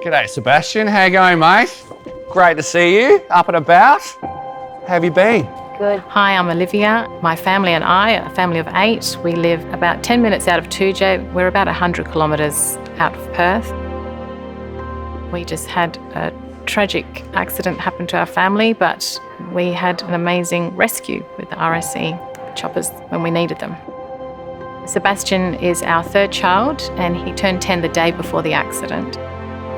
G'day Sebastian, how you going mate? Great to see you, up and about. How have you been? Good. Hi, I'm Olivia. My family and I, a family of 8, we live about 10 minutes out of Toodyay. We're about 100 kilometres out of Perth. We just had a tragic accident happen to our family, but we had an amazing rescue with the RAC choppers when we needed them. Sebastian is our 3rd child and he turned 10 the day before the accident.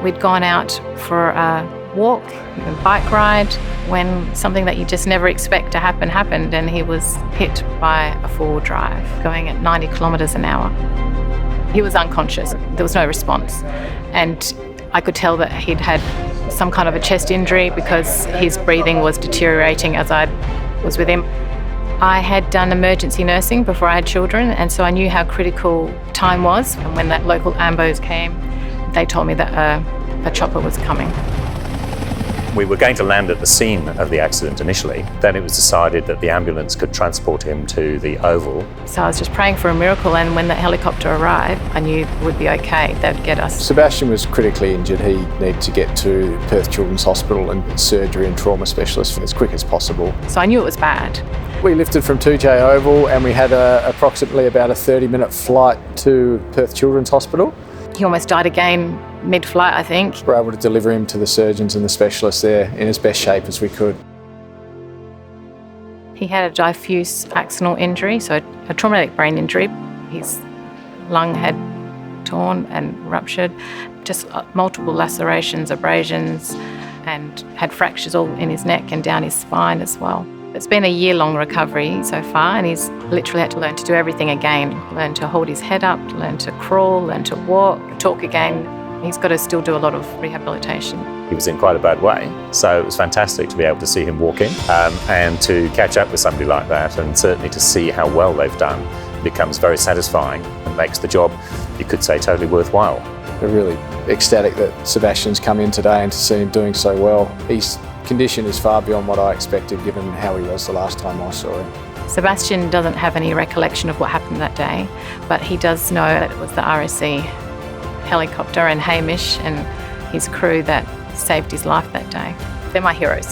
We'd gone out for a walk, a bike ride, when something that you just never expect to happen happened, and he was hit by a 4-wheel drive going at 90 kilometres an hour. He was unconscious, there was no response, and I could tell that he'd had some kind of a chest injury because his breathing was deteriorating as I was with him. I had done emergency nursing before I had children, and so I knew how critical time was, and when that local ambos came, they told me that a chopper was coming. We were going to land at the scene of the accident initially. Then it was decided that the ambulance could transport him to the Oval. So I was just praying for a miracle, and when that helicopter arrived, I knew it would be okay, they'd get us. Sebastian was critically injured. He needed to get to Perth Children's Hospital and surgery and trauma specialist as quick as possible. So I knew it was bad. We lifted from Toodyay Oval and we had approximately about a 30-minute flight to Perth Children's Hospital. He almost died again mid-flight, I think. We were able to deliver him to the surgeons and the specialists there in as best shape as we could. He had a diffuse axonal injury, so a traumatic brain injury. His lung had torn and ruptured, just multiple lacerations, abrasions, and had fractures all in his neck and down his spine as well. It's been a year-long recovery so far, and he's literally had to learn to do everything again. Learn to hold his head up, learn to crawl, learn to walk, talk again. He's got to still do a lot of rehabilitation. He was in quite a bad way, so it was fantastic to be able to see him walking and to catch up with somebody like that, and certainly to see how well they've done becomes very satisfying and makes the job, you could say, totally worthwhile. We're really ecstatic that Sebastian's come in today and to see him doing so well. His condition is far beyond what I expected given how he was the last time I saw him. Sebastian doesn't have any recollection of what happened that day, but he does know that it was the RAC helicopter and Hamish and his crew that saved his life that day. They're my heroes.